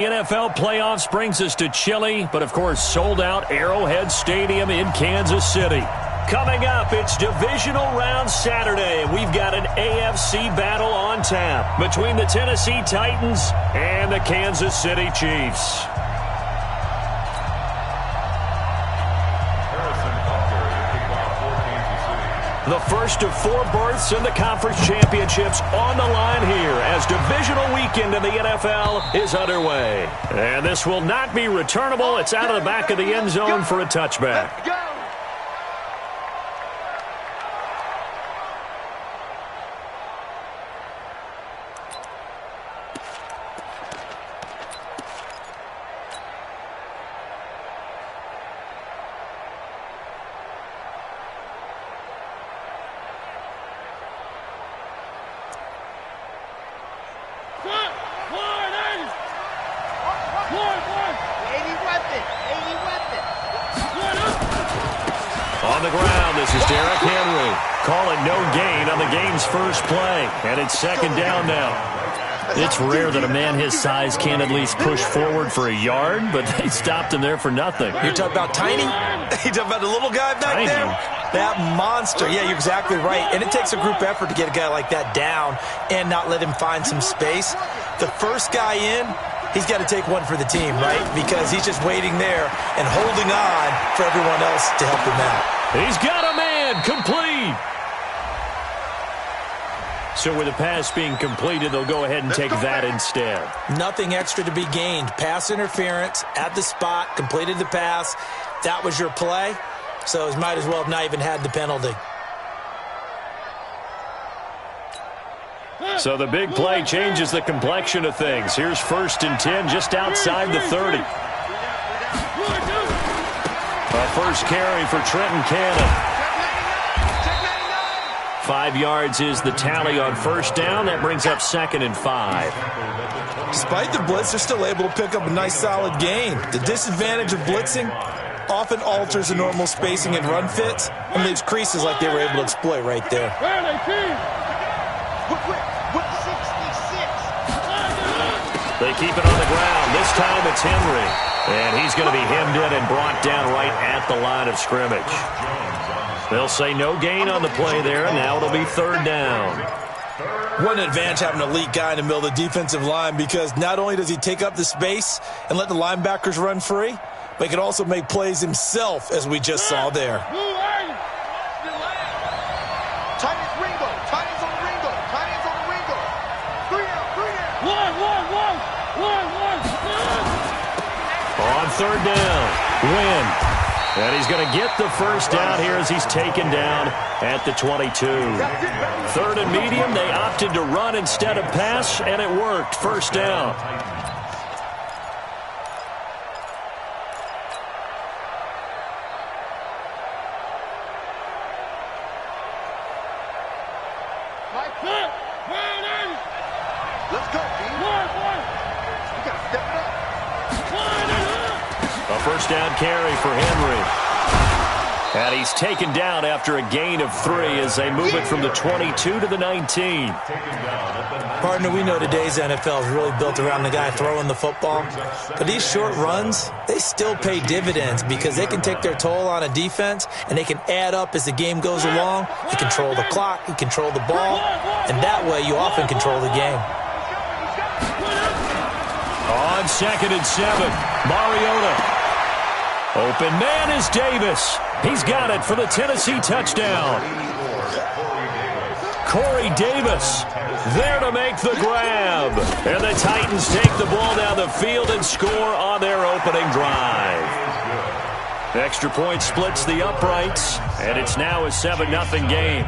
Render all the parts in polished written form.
NFL playoffs brings us to Chile, but of course sold out Arrowhead Stadium in Kansas City. Coming up, it's divisional round Saturday, and we've got an AFC battle on tap between the Tennessee Titans and the Kansas City Chiefs. The first of 4 berths in the conference championships on the line here as divisional weekend in the NFL is underway. And this will not be returnable. It's out of the back of the end zone for a touchback. On the ground, this is Derrick Henry. Call it no gain on the game's first play. And it's second down now. It's rare that a man his size can't at least push forward for a yard, but they stopped him there for nothing. You're talking about tiny? You're talking about the little guy back there? That monster. Yeah, you're exactly right. And it takes a group effort to get a guy like that down and not let him find some space. The first guy in, he's got to take one for the team, right? Because he's just waiting there and holding on for everyone else to help him out. He's got a man complete. So with the pass being completed, they'll go ahead and take that instead. Nothing extra to be gained. Pass interference at the spot, completed the pass. That was your play. So he might as well have not even had the penalty. So the big play changes the complexion of things. Here's 1st and 10 just outside the 30. A first carry for Trenton Cannon. 5 yards is the tally on first down. That brings up 2nd and 5. Despite the blitz, they're still able to pick up a nice solid gain. The disadvantage of blitzing often alters the normal spacing and run fits and leaves creases like they were able to exploit right there. They keep it on the ground. This time it's Henry. And he's going to be hemmed in and brought down right at the line of scrimmage. They'll say no gain on the play there, and now it'll be 3rd down. What an advantage having an elite guy in the middle of the defensive line, because not only does he take up the space and let the linebackers run free, but he can also make plays himself, as we just saw there. On 3rd down, Wynn. And he's going to get the first down here as he's taken down at the 22. 3rd and medium, they opted to run instead of pass, and it worked. First down. Let's go, team. You got to step it up. A first down carry for Henry. And he's taken down after a gain of 3 as they move it from the 22 to the 19. Partner, we know today's NFL is really built around the guy throwing the football. But these short runs, they still pay dividends because they can take their toll on a defense and they can add up as the game goes along. You control the clock, you control the ball, and that way you often control the game. On 2nd and 7, Mariota. Open man is Davis. He's got it for the Tennessee touchdown. Corey Davis there to make the grab. And the Titans take the ball down the field and score on their opening drive. Extra point splits the uprights, and it's now a 7-0 game.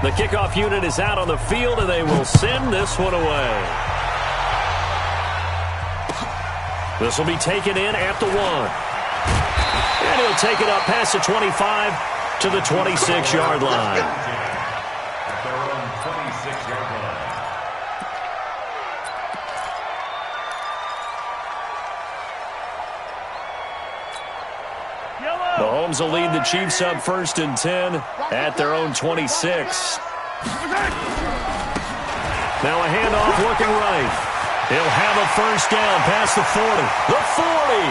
The kickoff unit is out on the field, and they will send this one away. This will be taken in at the 1. And he'll take it up past the 25 to the 26-yard line. At their own 26-yard line. Mahomes will lead the Chiefs up 1st and 10 at their own 26. Now a handoff looking right. He'll have a first down past the 40. The 40.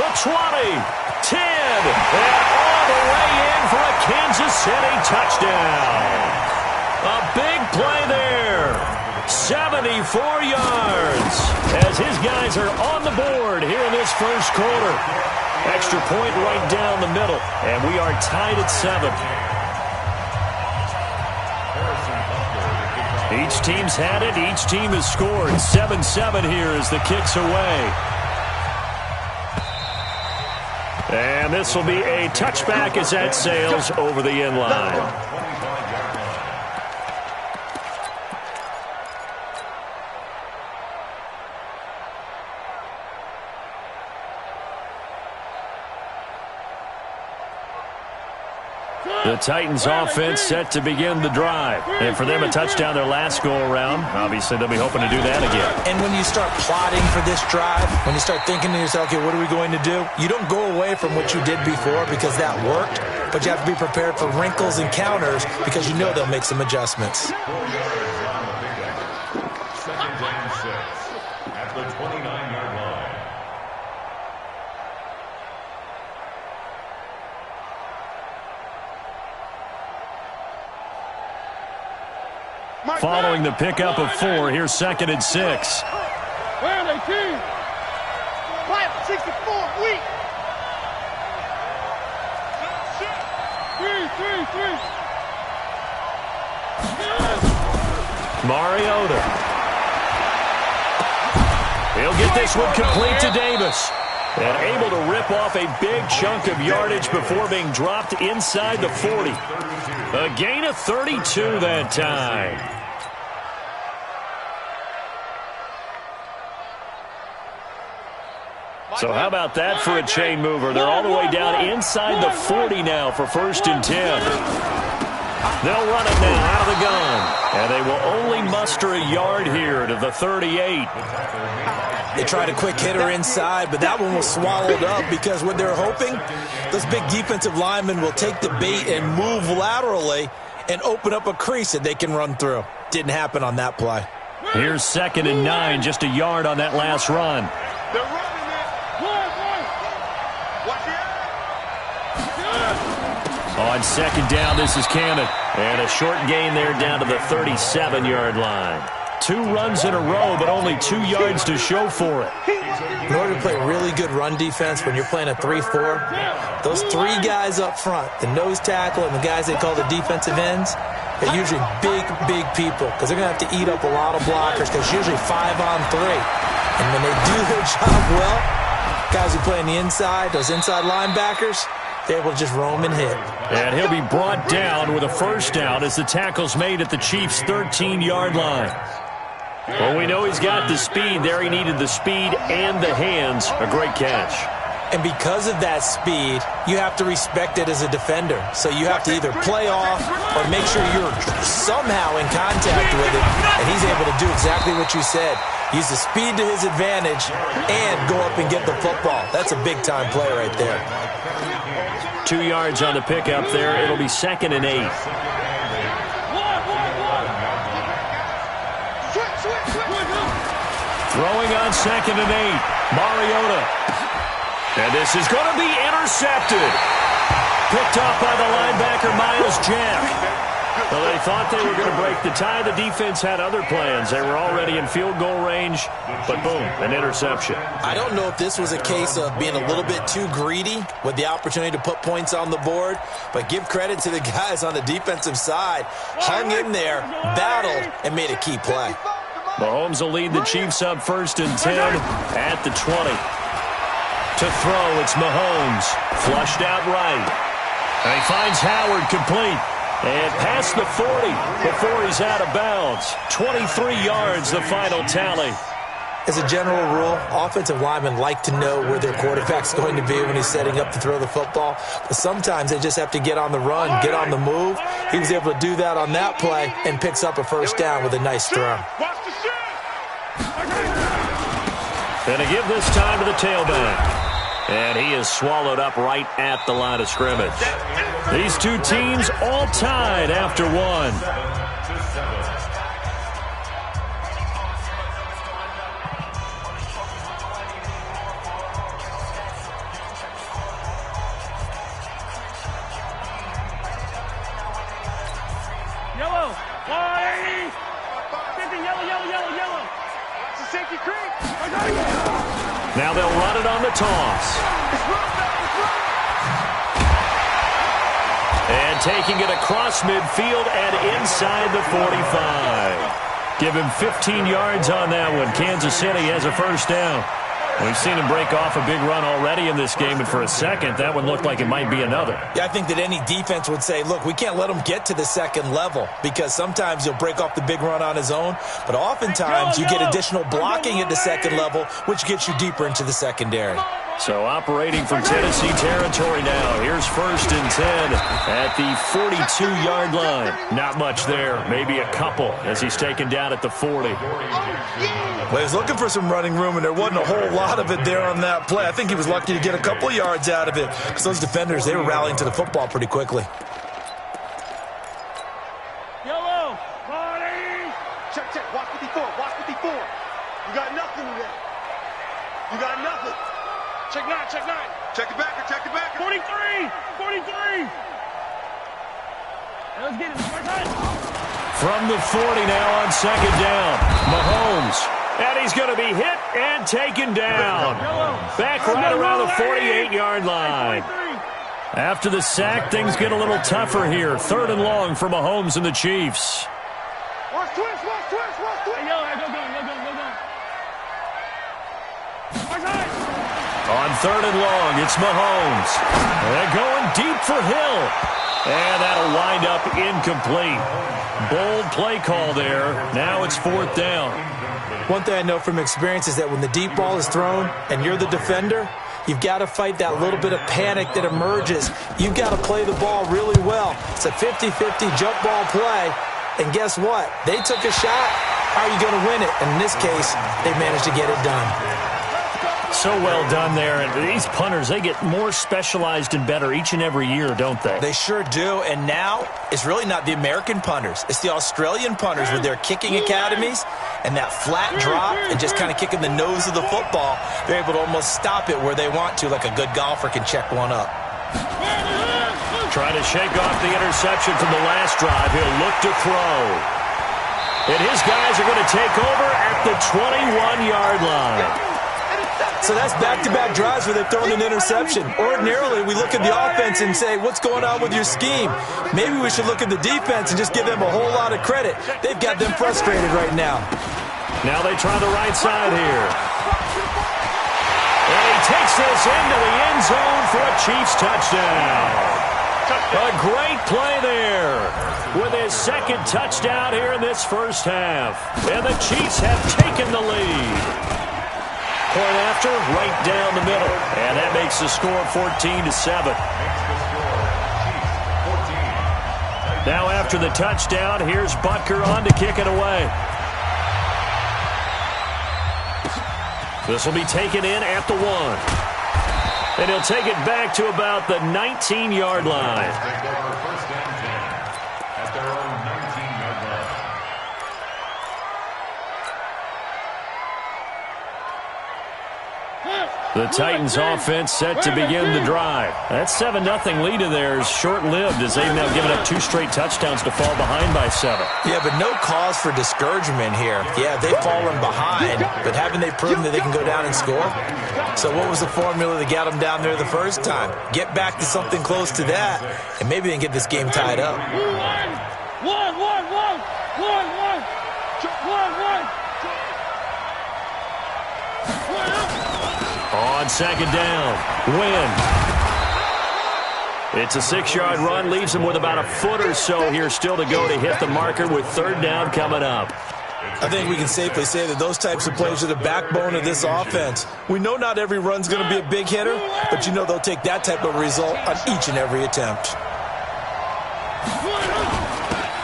The 20. 10. And all the way in for a Kansas City touchdown. A big play there. 74 yards as his guys are on the board here in this first quarter. Extra point right down the middle. And we are tied at 7. Each team's had it. Each team has scored. 7-7 here as the kick's away. And this will be a touchback as that sails over the end line. The Titans offense set to begin the drive. And for them, a touchdown their last go-around. Obviously, they'll be hoping to do that again. And when you start plotting for this drive, when you start thinking to yourself, okay, what are we going to do? You don't go away from what you did before because that worked, but you have to be prepared for wrinkles and counters because you know they'll make some adjustments. Second down 6 at the 29-yard line. Following the pickup of 4, here's 2nd and 6. Where are they, team? Quiet, 64, weak. 3. Mariota. He'll get this one complete to Davis. And able to rip off a big chunk of yardage before being dropped inside the 40. A gain of 32 that time. So how about that for a chain mover? They're all the way down inside the 40 now for 1st and 10. They'll run it now out of the gun. And they will only muster a yard here to the 38. They tried a quick hitter inside, but that one was swallowed up because what they're hoping, those big defensive linemen will take the bait and move laterally and open up a crease that they can run through. Didn't happen on that play. Here's 2nd and 9, just a yard on that last run. They're running it. Watch it. On 2nd down, this is Cannon. And a short gain there down to the 37-yard line. 2 runs in a row, but only 2 yards to show for it. In order to play really good run defense when you're playing a 3-4, those 3 guys up front, the nose tackle and the guys they call the defensive ends, they're usually big, big people because they're going to have to eat up a lot of blockers because it's usually 5-on-3. And when they do their job well, guys who play on the inside, those inside linebackers, they're able to just roam and hit. And he'll be brought down with a first down as the tackle's made at the Chiefs' 13-yard line. Well, we know he's got the speed there. He needed the speed and the hands. A great catch. And because of that speed, you have to respect it as a defender. So you have to either play off or make sure you're somehow in contact with it. And he's able to do exactly what you said. Use the speed to his advantage and go up and get the football. That's a big-time play right there. 2 yards on the pickup there. It'll be 2nd and 8. Throwing on 2nd and 8. Mariota. And this is going to be intercepted. Picked off by the linebacker, Miles Jack. Well, they thought they were going to break the tie. The defense had other plans. They were already in field goal range, but boom, an interception. I don't know if this was a case of being a little bit too greedy with the opportunity to put points on the board, but give credit to the guys on the defensive side. Hung in there, battled, and made a key play. Mahomes will lead the Chiefs up 1st and 10 at the 20. To throw, it's Mahomes. Flushed out right. And he finds Howard complete. And past the 40 before he's out of bounds. 23 yards, the final tally. As a general rule, offensive linemen like to know where their quarterback's going to be when he's setting up to throw the football. But sometimes they just have to get on the run, get on the move. He was able to do that on that play and picks up a first down with a nice throw. And to give this time to the tailback. And he is swallowed up right at the line of scrimmage. These two teams all tied after one. Yellow. 50, yellow. It's a safety creep. Now they'll run it on the toss. And taking it across midfield and inside the 45. Give him 15 yards on that one. Kansas City has a first down. We've seen him break off a big run already in this game, and for a second, that one looked like it might be another. Yeah, I think that any defense would say, look, we can't let him get to the second level because sometimes he'll break off the big run on his own, but oftentimes you get additional blocking at the second level, which gets you deeper into the secondary. So operating from Tennessee territory now. Here's 1st and 10 at the 42-yard line. Not much there, maybe a couple as he's taken down at the 40. Well, he was looking for some running room, and there wasn't a whole lot of it there on that play. I think he was lucky to get a couple of yards out of it because those defenders, they were rallying to the football pretty quickly. Yellow. Party. Check. Watch 54. You got nothing in there. You got nothing. Check 9. Check it back. 43. Let's get it. From the 40 now on 2nd down. Mahomes. And he's going to be hit and taken down. Back right around the 48-yard line. After the sack, things get a little tougher here. 3rd and long for Mahomes and the Chiefs. Watch twist. Go. On 3rd and long, it's Mahomes. They're going deep for Hill. And that'll wind up incomplete. Bold play call there. Now it's 4th down. One thing I know from experience is that when the deep ball is thrown and you're the defender, you've got to fight that little bit of panic that emerges. You've got to play the ball really well. It's a 50-50 jump ball play. And guess what? They took a shot. How are you going to win it? And in this case, they managed to get it done. So well done there. And these punters, they get more specialized and better each and every year, don't they? They sure do. And now it's really not the American punters. It's the Australian punters with their kicking academies and that flat drop and just kind of kicking the nose of the football. They're able to almost stop it where they want to, like a good golfer can check one up. Trying to shake off the interception from the last drive. He'll look to throw. And his guys are going to take over at the 21-yard line. So that's back-to-back drives where they've thrown an interception. Ordinarily, we look at the offense and say, what's going on with your scheme? Maybe we should look at the defense and just give them a whole lot of credit. They've got them frustrated right now. Now they try the right side here. And he takes this into the end zone for a Chiefs touchdown. A great play there with his 2nd touchdown here in this first half. And the Chiefs have taken the lead. Point after, right down the middle. And that makes the score 14-7. Now after the touchdown, here's Butker on to kick it away. This will be taken in at the 1. And he'll take it back to about the 19-yard line. The Titans offense set to begin the drive. That 7-0 lead of theirs short-lived as they've now given up 2 straight touchdowns to fall behind by 7. Yeah, but no cause for discouragement here. Yeah, they've fallen behind, but haven't they proven that they can go down and score? So what was the formula that got them down there the first time? Get back to something close to that, and maybe they can get this game tied up. One. On 2nd down, Wynn. It's a 6-yard run, leaves him with about a foot or so here still to go to hit the marker with 3rd down coming up. I think we can safely say that those types of plays are the backbone of this offense. We know not every run's going to be a big hitter, but you know they'll take that type of result on each and every attempt.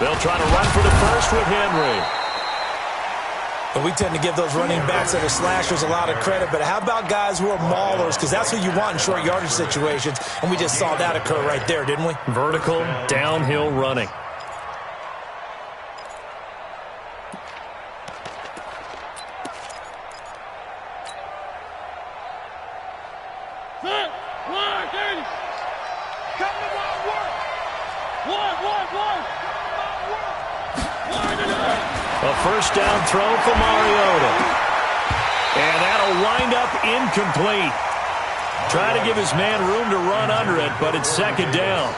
They'll try to run for the first with Henry. And we tend to give those running backs that are slashers a lot of credit, but how about guys who are maulers? Because that's what you want in short yardage situations, and we just saw that occur right there, didn't we? Vertical, downhill running. A first down throw for Mariota. And that'll wind up incomplete. Trying to give his man room to run under it, but it's second down.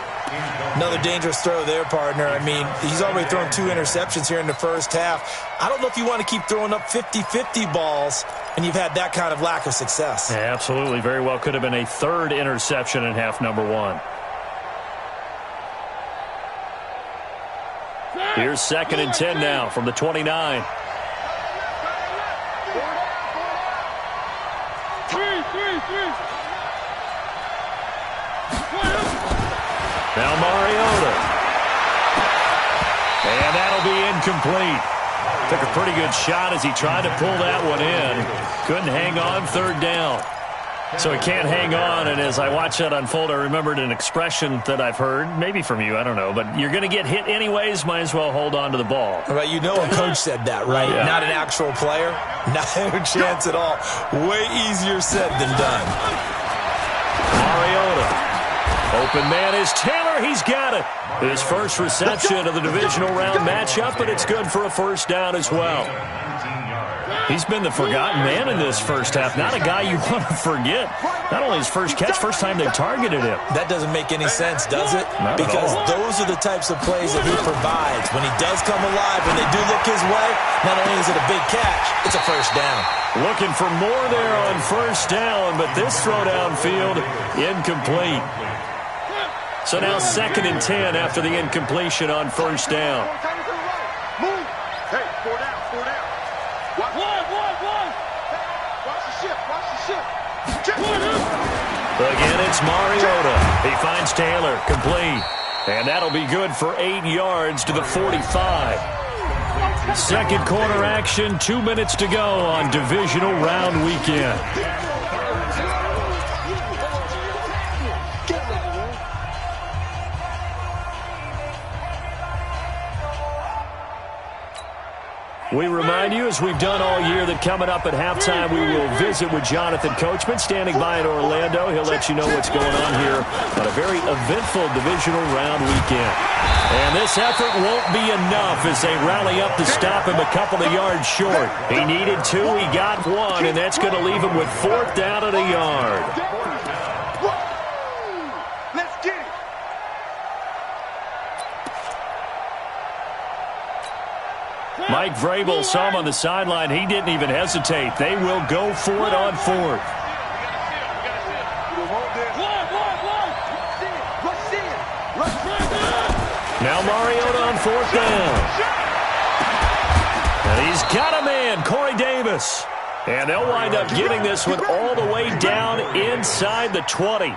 Another dangerous throw there, partner. I mean, he's already thrown 2 interceptions here in the first half. I don't know if you want to keep throwing up 50-50 balls, and you've had that kind of lack of success. Yeah, absolutely. Very well could have been a 3rd interception in half number 1. Here's 2nd and 10 now from the 29. Now Mariota. And that'll be incomplete. Took a pretty good shot as he tried to pull that one in. Couldn't hang on 3rd down. So he can't hang on, and as I watch that unfold, I remembered an expression that I've heard, maybe from you, I don't know, but you're going to get hit anyways, might as well hold on to the ball. Right, you know a coach said that, right? Yeah. Not an actual player. Not a chance at all. Way easier said than done. Mariota. Open man is Taylor. He's got it. His first reception of the divisional round matchup, but it's good for a first down as well. He's been the forgotten man in this first half. Not a guy you want to forget. Not only his first catch, first time they've targeted him. That doesn't make any sense, does it? Not because at all. those are the types of plays that he provides. When he does come alive, when they do look his way, not only is it a big catch, it's a first down. Looking for more there on first down, but this throw downfield, incomplete. So now 2nd and 10 after the incompletion on first down. Move. Hey, 4 down, 4 down. Watch the ship, watch the ship. Again, it's Mariota. He finds Taylor, complete. And that'll be good for 8 yards to the 45. Second quarter action, 2 minutes to go on divisional round weekend. We remind you, as we've done all year, that coming up at halftime, we will visit with Jonathan Coachman, standing by in Orlando. He'll let you know what's going on here on a very eventful divisional round weekend. And this effort won't be enough as they rally up to stop him a couple of yards short. He needed 2, he got 1, and that's going to leave him with 4th down at a yard. Let's get it. Mike Vrabel saw him on the sideline. He didn't even hesitate. They will go for it on 4th. Now Mariota on 4th down. And he's got a man, Corey Davis. And they'll wind up getting this one all the way down inside the 20.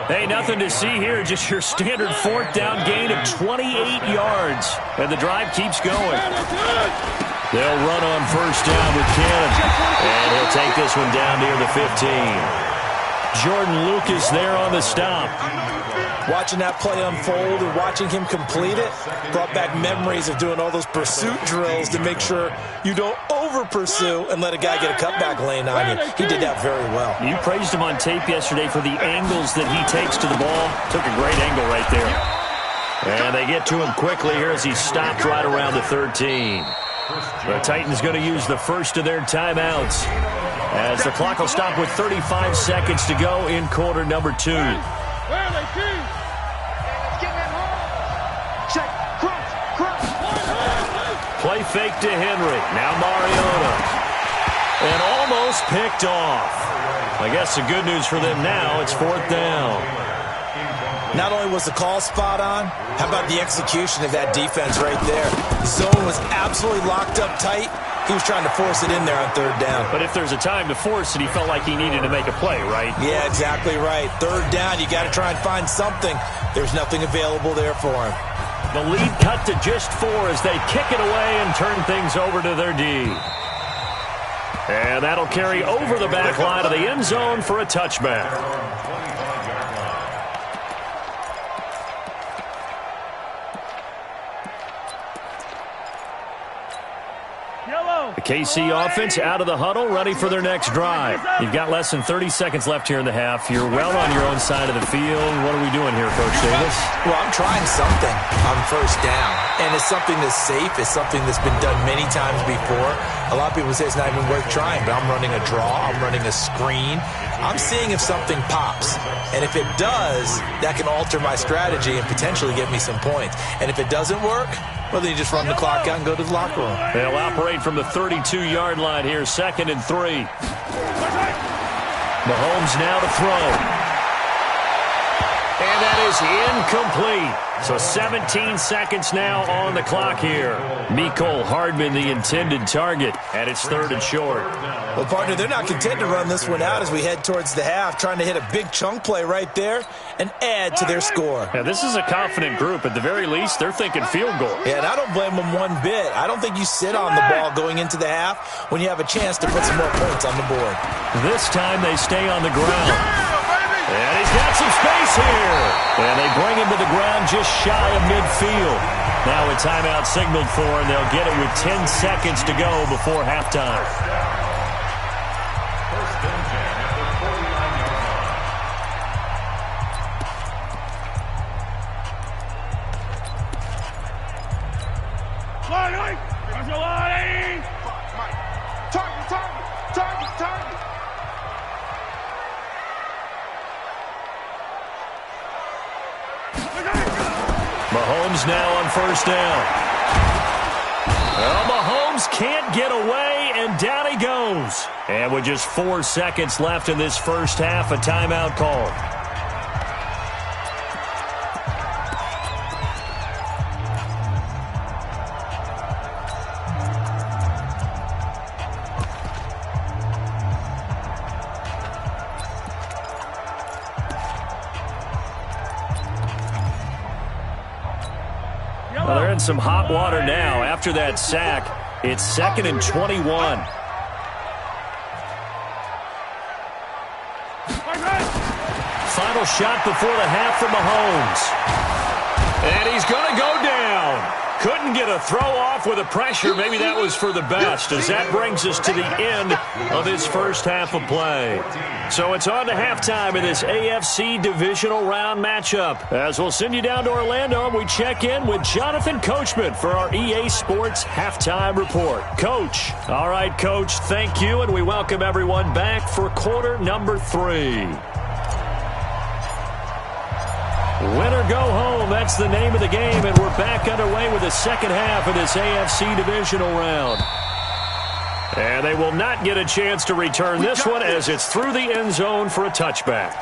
Hey, nothing to see here, just your standard 4th down gain of 28 yards. And the drive keeps going. They'll run on first down with Cannon. And he'll take this one down near the 15. Jordan Lucas there on the stop. Watching that play unfold and watching him complete it brought back memories of doing all those pursuit drills to make sure you don't over-pursue and let a guy get a cutback lane on you. He did that very well. You praised him on tape yesterday for the angles that he takes to the ball. Took a great angle right there. And they get to him quickly here as he stopped right around the 13. The Titans going to use the first of their timeouts as the clock will stop with 35 seconds to go in quarter number 2. Play fake to Henry. Now Mariota. And almost picked off. I guess the good news for them now, it's 4th down. Not only was the call spot on, how about the execution of that defense right there? The zone was absolutely locked up tight. He was trying to force it in there on 3rd down. But if there's a time to force it, he felt like he needed to make a play, right? Yeah, exactly right. 3rd down, you got to try and find something. There's nothing available there for him. The lead cut to just 4 as they kick it away and turn things over to their D. And that'll carry over the back line of the end zone for a touchback. The KC offense out of the huddle, ready for their next drive. You've got less than 30 seconds left here in the half. You're well on your own side of the field. What are we doing here, Coach Davis? Well, I'm trying something on first down, and it's something that's safe. It's something that's been done many times before. A lot of people say it's not even worth trying, but I'm running a draw. I'm running a screen. I'm seeing if something pops, and if it does, that can alter my strategy and potentially get me some points. And if it doesn't work, well, then you just run the clock out and go to the locker room. They'll operate from the 32-yard line here, 2nd and 3. Mahomes now to throw. And that is incomplete. So 17 seconds now on the clock here. Mecole Hardman, the intended target, and it's 3rd and short. Well, partner, they're not content to run this one out as we head towards the half, trying to hit a big chunk play right there and add to their score. Yeah, this is a confident group. At the very least, they're thinking field goal. Yeah, and I don't blame them one bit. I don't think you sit on the ball going into the half when you have a chance to put some more points on the board. This time they stay on the ground. And he's got some space here. And they bring him to the ground just shy of midfield. Now a timeout signaled for, and they'll get it with 10 seconds to go before halftime. Target. Mahomes now on first down. Well, Mahomes can't get away, and down he goes. And with just 4 seconds left in this first half, a timeout call. Well, they're in some hot water now. After that sack, it's 2nd and 21. Final shot before the half for Mahomes. And he's going to go down. Couldn't get a throw off with the pressure. Maybe that was for the best, as that brings us to the end of this first half of play. So it's on to halftime in this AFC divisional round matchup. As we'll send you down to Orlando, and we check in with Jonathan Coachman for our EA Sports Halftime Report. Coach. All right, Coach, thank you, and we welcome everyone back for quarter number 3. Win or go home, that's the name of the game, and we're back underway with the second half of this AFC divisional round. And they will not get a chance to return this one as it's through the end zone for a touchback.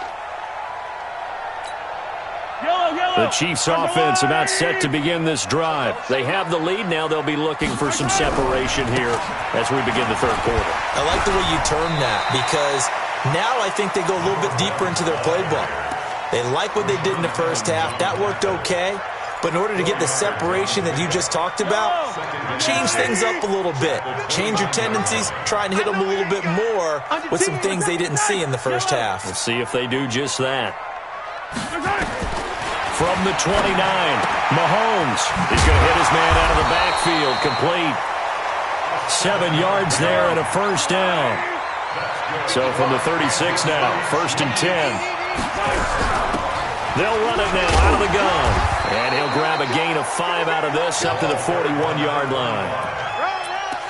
The Chiefs offense about set to begin this drive. They have the lead. Now they'll be looking for some separation here as we begin the third quarter. I like the way you term that, because now I think they go a little bit deeper into their playbook. They like what they did in the first half. That worked okay. But in order to get the separation that you just talked about, change things up a little bit. Change your tendencies. Try and hit them a little bit more with some things they didn't see in the first half. We'll see if they do just that. From the 29, Mahomes is going to hit his man out of the backfield. Complete. 7 yards there and a first down. So from the 36 now, 1st and 10. They'll run it now out of the gun. And he'll grab a gain of 5 out of this up to the 41-yard line.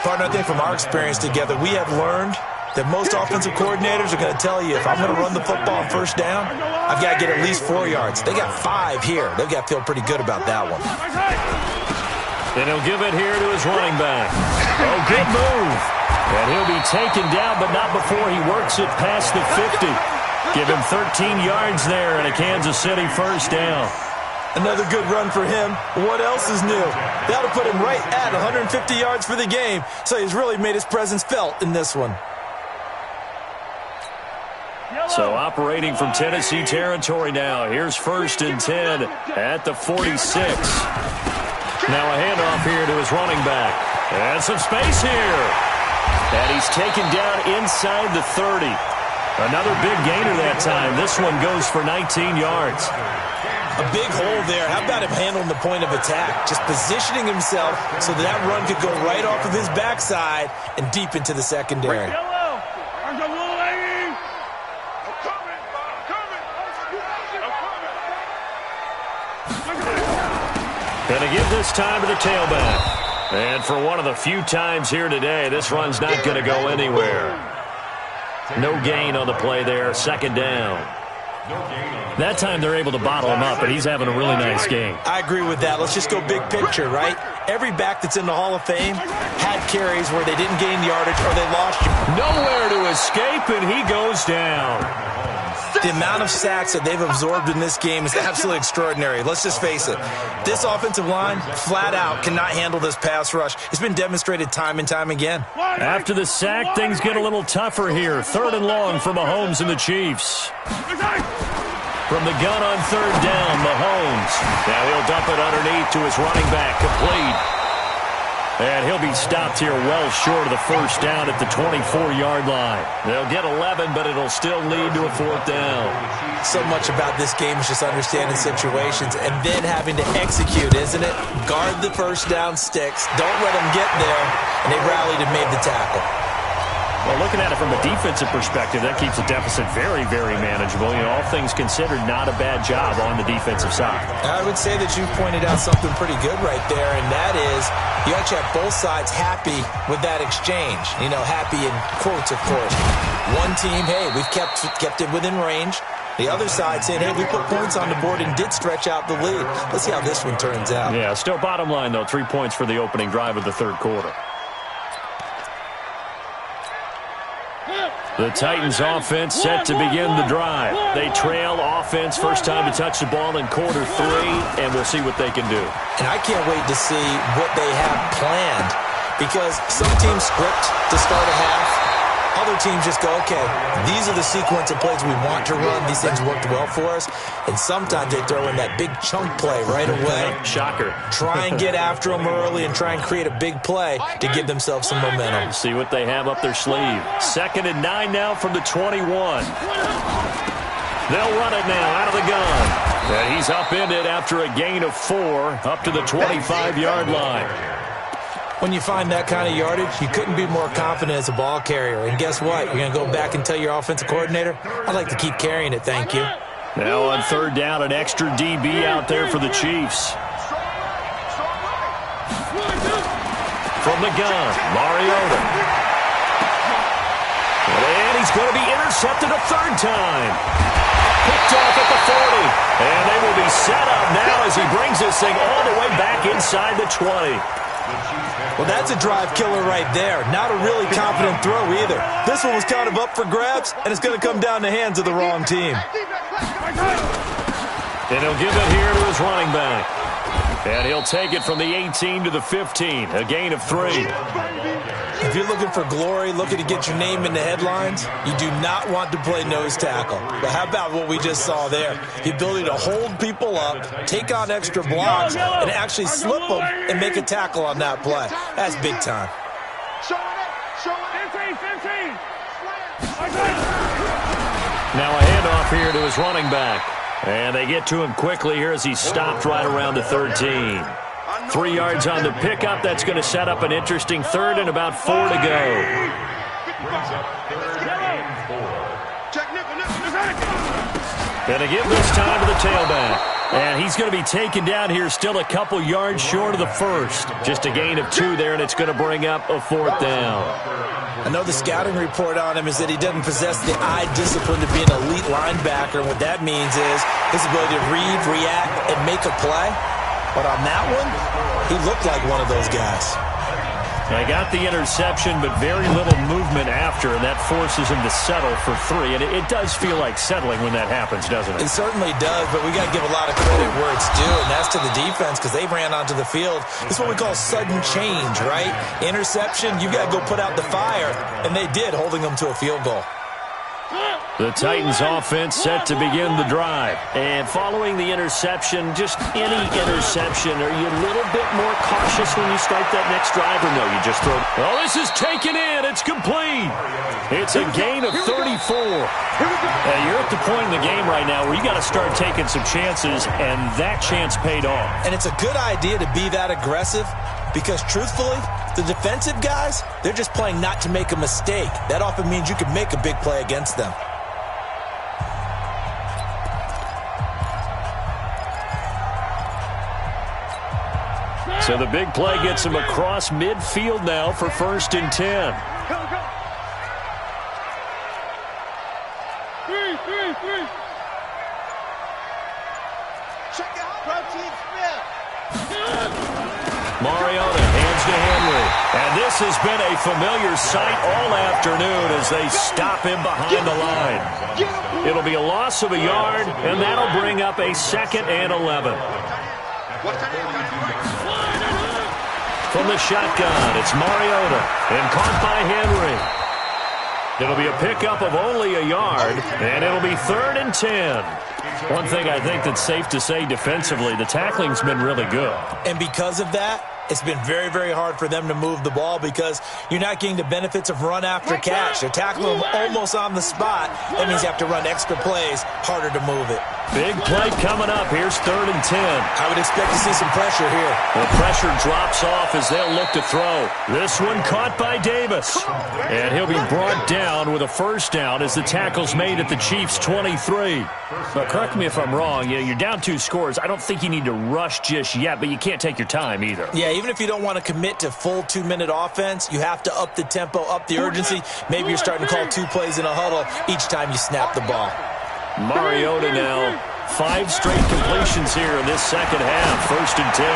Partner, I think from our experience together, we have learned that most offensive coordinators are going to tell you, if I'm going to run the football on first down, I've got to get at least 4 yards. They got 5 here. They've got to feel pretty good about that one. And he'll give it here to his running back. Oh, good move. And he'll be taken down, but not before he works it past the 50. Give him 13 yards there and a Kansas City first down. Another good run for him. What else is new? That'll put him right at 150 yards for the game. So he's really made his presence felt in this one. So operating from Tennessee territory now. Here's 1st and 10 at the 46. Now a handoff here to his running back. And some space here. And he's taken down inside the 30. Another big gainer that time. This one goes for 19 yards. A big hole there. How about him handling the point of attack? Just positioning himself so that run could go right off of his backside and deep into the secondary. Going to give this time to the tailback. And for one of the few times here today, this run's not going to go anywhere. No gain on the play there, second down. That time they're able to bottle him up, and he's having a really nice game. I agree with that. Let's just go big picture, right? Every back that's in the Hall of Fame had carries where they didn't gain yardage or they lost. Nowhere to escape, and he goes down. The amount of sacks that they've absorbed in this game is absolutely extraordinary. Let's just face it. This offensive line, flat out, cannot handle this pass rush. It's been demonstrated time and time again. After the sack, things get a little tougher here. Third and long for Mahomes and the Chiefs. From the gun on third down, Mahomes. Now he'll dump it underneath to his running back, complete. And he'll be stopped here well short of the first down at the 24-yard line. They'll get 11, but it'll still lead to a fourth down. So much about this game is just understanding situations and then having to execute, isn't it? Guard the first down sticks. Don't let them get there. And they rallied and made the tackle. Well, looking at it from a defensive perspective, that keeps the deficit very, very manageable. You know, all things considered, not a bad job on the defensive side. I would say that you've pointed out something pretty good right there, and that is you actually have both sides happy with that exchange. You know, happy in quotes, of course. One team, hey, we've kept it within range. The other side saying, hey, we put points on the board and did stretch out the lead. Let's see how this one turns out. Yeah, still bottom line, though, 3 points for the opening drive of the third quarter. The Titans offense set to begin the drive. They trail offense, first time to touch the ball in quarter three, and we'll see what they can do. And I can't wait to see what they have planned, because some teams script to start a half. Other teams just go, okay, these are the sequence of plays we want to run. These things worked well for us. And sometimes they throw in that big chunk play right away. Shocker. Try and get after them early and try and create a big play to give themselves some momentum. See what they have up their sleeve. 2nd and 9 now from the 21. They'll run it now out of the gun. And he's upended after a gain of 4 up to the 25-yard line. When you find that kind of yardage, you couldn't be more confident as a ball carrier. And guess what? You're going to go back and tell your offensive coordinator, I'd like to keep carrying it, thank you. Now on third down, an extra DB out there for the Chiefs. From the gun, Mariota. And he's going to be intercepted a third time. Picked off at the 40. And they will be set up now as he brings this thing all the way back inside the 20. Well, that's a drive killer right there. Not a really confident throw either. This one was kind of up for grabs, and it's going to come down the hands of the wrong team. And he'll give it here to his running back. And he'll take it from the 18 to the 15, a gain of 3. If you're looking for glory, looking to get your name in the headlines, you do not want to play nose tackle. But how about what we just saw there? The ability to hold people up, take on extra blocks, and actually slip them and make a tackle on that play. That's big time. Now a handoff here to his running back. And they get to him quickly here as he's stopped right around the 13. 3 yards on the pickup. That's going to set up an interesting third and about 4 to go. Going to give this time to the tailback. And he's going to be taken down here still a couple yards short of the first. Just a gain of 2 there, and it's going to bring up a 4th down. I know the scouting report on him is that he doesn't possess the eye discipline to be an elite linebacker. And what that means is his ability to read, react, and make a play. But on that one, he looked like one of those guys. They got the interception, but very little movement after, and that forces him to settle for 3. And it does feel like settling when that happens, doesn't it? It certainly does, but we got to give a lot of credit where it's due, and that's to the defense because they ran onto the field. It's what we call sudden change, right? Interception, you got to go put out the fire, and they did, holding them to a field goal. The Titans offense set to begin the drive. And following the interception, just any interception, are you a little bit more cautious when you start that next drive, or no, you just throw it? Oh, this is taken in. It's complete. It's a gain of 34. You're at the point in the game right now where you got to start taking some chances, and that chance paid off. And it's a good idea to be that aggressive because, truthfully, the defensive guys, they're just playing not to make a mistake. That often means you can make a big play against them. So the big play gets him across midfield now for 1st and 10. Three. Check out protein spin. Mariota hands to Henry. And this has been a familiar sight all afternoon as they stop him behind the line. It'll be a loss of a yard, and that'll bring up a 2nd and 11. From the shotgun, it's Mariota, and caught by Henry. It'll be a pickup of only a yard, and it'll be 3rd and 10. One thing I think that's safe to say defensively, the tackling's been really good. And because of that, it's been very, very hard for them to move the ball because you're not getting the benefits of run after catch. They're tackling them almost on the spot. That means you have to run extra plays, harder to move it. Big play coming up. Here's 3rd and 10. I would expect to see some pressure here. The pressure drops off as they'll look to throw. This one caught by Davis. And he'll be brought down with a 1st down as the tackle's made at the Chiefs' 23. Now, correct me if I'm wrong. You're down 2 scores. I don't think you need to rush just yet, but you can't take your time either. Yeah, even if you don't want to commit to full 2-minute offense, you have to up the tempo, up the urgency. Maybe you're starting to call 2 plays in a huddle each time you snap the ball. Mariota now, 5 straight completions here in this second half. 1st and 10.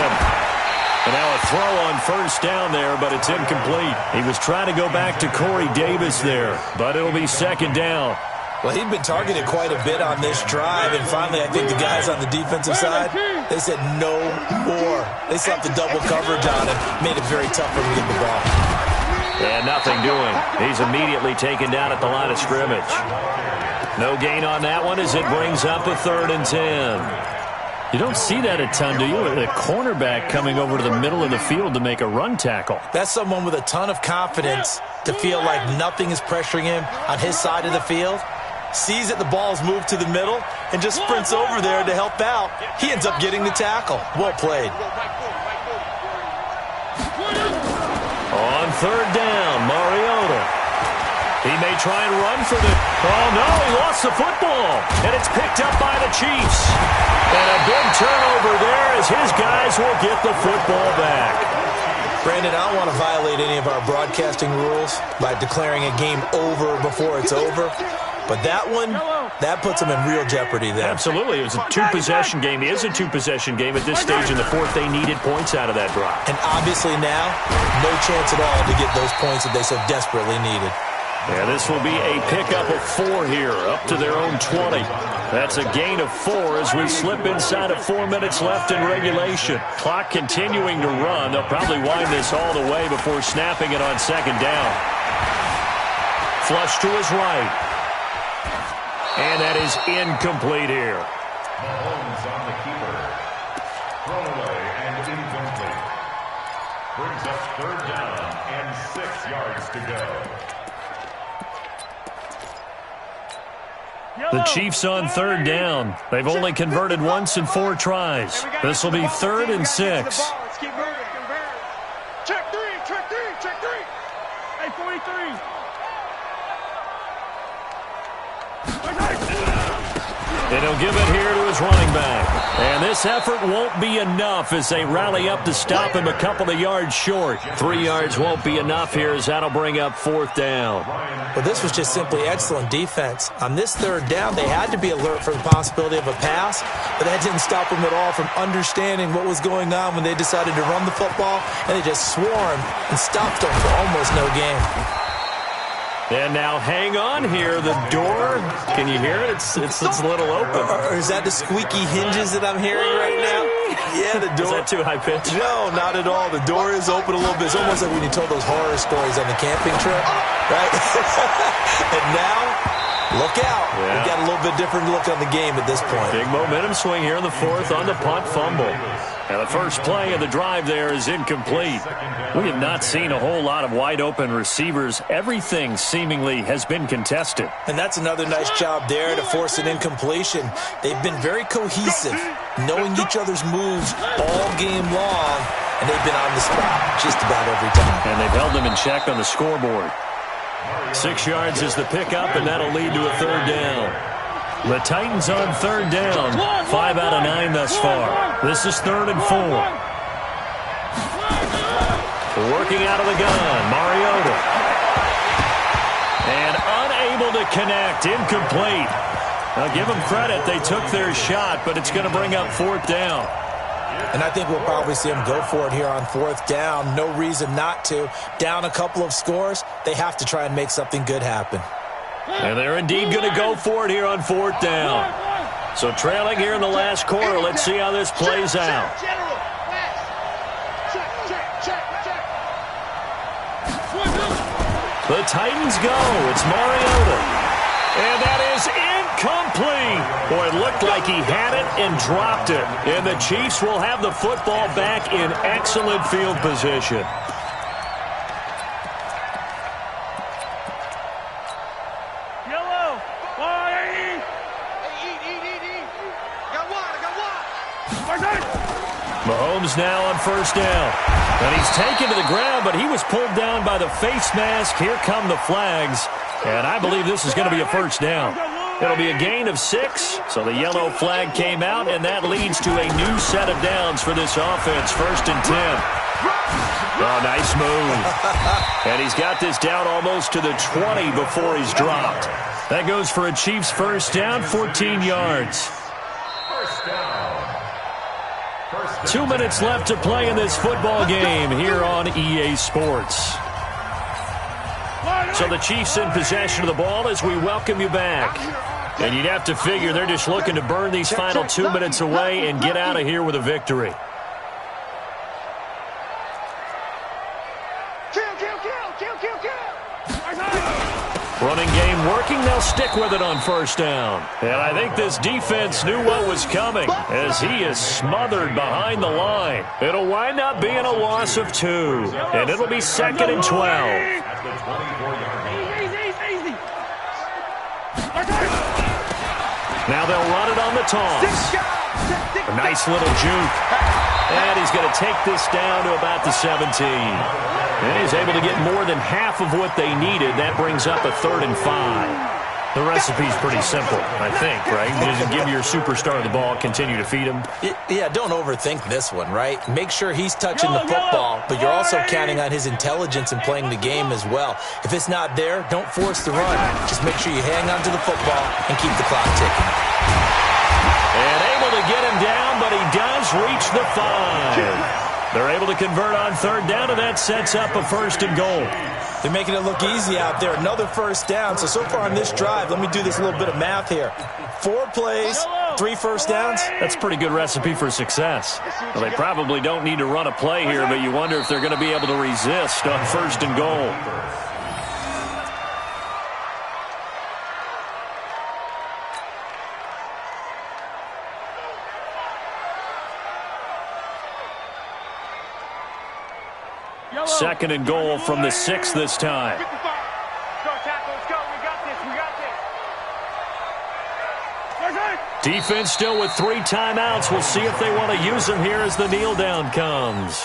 And now a throw on 1st down there, but it's incomplete. He was trying to go back to Corey Davis there, but it'll be 2nd down. Well, he'd been targeted quite a bit on this drive, and finally I think the guys on the defensive side, they said no more. They slapped the double coverage on him, made it very tough for him to get the ball. And nothing doing. He's immediately taken down at the line of scrimmage. No gain on that one as it brings up a 3rd and 10. You don't see that a ton, do you? A cornerback coming over to the middle of the field to make a run tackle. That's someone with a ton of confidence to feel like nothing is pressuring him on his side of the field. Sees that the ball's moved to the middle and just sprints over there to help out. He ends up getting the tackle. Well played. On 3rd down, Mariota. He may try and run for the... Oh, no, he lost the football. And it's picked up by the Chiefs. And a big turnover there as his guys will get the football back. Brandon, I don't want to violate any of our broadcasting rules by declaring a game over before it's over. But that one, that puts them in real jeopardy there. Absolutely. It was a 2-possession game. It is a 2-possession game at this stage in the 4th. They needed points out of that drive. And obviously now, no chance at all to get those points that they so desperately needed. Yeah, this will be a pickup of 4 here, up to their own 20. That's a gain of 4 as we slip inside of 4 minutes left in regulation. Clock continuing to run. They'll probably wind this all the way before snapping it on 2nd down. Flush to his right. And that is incomplete here. Mahomes on the keeper. Thrown away and incomplete. Brings up 3rd down and 6 yards to go. The Chiefs on 3rd down. They've only converted once in 4 tries. This will be 3rd and 6. Let's keep moving. Check 3. Hey, 43. And he'll give it here to his running back. And this effort won't be enough as they rally up to stop him a couple of yards short. 3 yards won't be enough here as that'll bring up 4th down. Well, this was just simply excellent defense. On this 3rd down, they had to be alert for the possibility of a pass, but that didn't stop them at all from understanding what was going on when they decided to run the football, and they just swarmed and stopped them for almost no gain. And now hang on here. The door, can you hear it? It's a little open. Or is that the squeaky hinges that I'm hearing right now? Yeah, the door. Is that too high pitch? No, not at all. The door is open a little bit. It's almost like when you told those horror stories on the camping trip, right? And now Look out. Yeah. We've got a little bit different look on the game at this point. Big momentum swing here in the fourth on the punt fumble. And the first play of the drive there is incomplete. We have not seen a whole lot of wide-open receivers. Everything seemingly has been contested. And that's another nice job there to force an incompletion. They've been very cohesive, knowing each other's moves all game long, and they've been on the spot just about every time. And they've held them in check on the scoreboard. 6 yards is the pickup, and that'll lead to a third down. The Titans on third down. 5 out of 9 thus far. This is 3rd and 4. Working out of the gun, Mariota. And unable to connect, incomplete. Now give them credit, they took their shot, but it's going to bring up 4th down. And I think we'll probably see them go for it here on 4th down. No reason not to. Down a couple of scores, they have to try and make something good happen. And they're indeed going to go for it here on 4th down. So trailing here in the last quarter, let's see how this plays out. The Titans go. It's Mariota. And that is incomplete. Boy, it looked like he had it and dropped it. And the Chiefs will have the football back in excellent field position. Yellow. Eat. Got one. Mahomes now on first down. And he's taken to the ground, but he was pulled down by the face mask. Here come the flags. And I believe this is going to be a first down. It'll be a gain of 6. So the yellow flag came out, and that leads to a new set of downs for this offense. 1st and 10. Oh, nice move. And he's got this down almost to the 20 before he's dropped. That goes for a Chiefs first down, 14 yards. 2 minutes left to play in this football game here on EA Sports. So the Chiefs in possession of the ball as we welcome you back. And you'd have to figure they're just looking to burn these final 2 minutes away and get out of here with a victory. Running game working, they'll stick with it on first down. And I think this defense knew what was coming as he is smothered behind the line. It'll wind up being a loss of 2, and it'll be 2nd and 12. Now they'll run it on the toss. A nice little juke. And he's going to take this down to about the 17. And he's able to get more than half of what they needed. That brings up a 3rd and 5. The recipe's pretty simple, I think, right? Just give your superstar the ball, continue to feed him. Yeah, don't overthink this one, right? Make sure he's touching the football, but you're also counting on his intelligence in playing the game as well. If it's not there, don't force the run. Just make sure you hang on to the football and keep the clock ticking. And able to get him down, but he does reach the 5. They're able to convert on third down, and that sets up a 1st and goal. They're making it look easy out there. Another first down. So far on this drive, let me do this little bit of math here. 4 plays, 3 first downs. That's a pretty good recipe for success. Well, they probably don't need to run a play here, but you wonder if they're going to be able to resist on 1st and goal. Second and goal from the 6 this time. Defense still with 3 timeouts. We'll see if they want to use them here as the kneel down comes.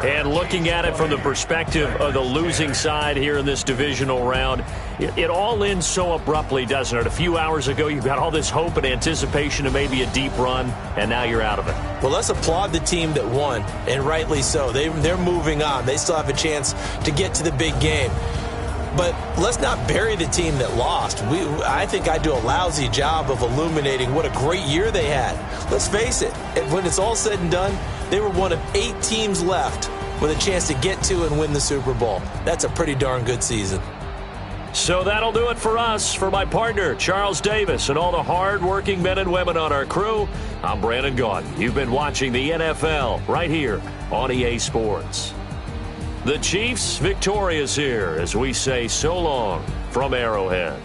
And looking at it from the perspective of the losing side here in this divisional round, it all ends so abruptly, doesn't it? A few hours ago, you got all this hope and anticipation of maybe a deep run, and now you're out of it. Well, let's applaud the team that won, and rightly so. They're moving on. They still have a chance to get to the big game. But let's not bury the team that lost. I think I do a lousy job of illuminating what a great year they had. Let's face it, when it's all said and done, They were one of 8 teams left with a chance to get to and win the Super Bowl. That's a pretty darn good season. So that'll do it for us. For my partner, Charles Davis, and all the hard-working men and women on our crew, I'm Brandon Gaudin. You've been watching the NFL right here on EA Sports. The Chiefs victorious here as we say so long from Arrowhead.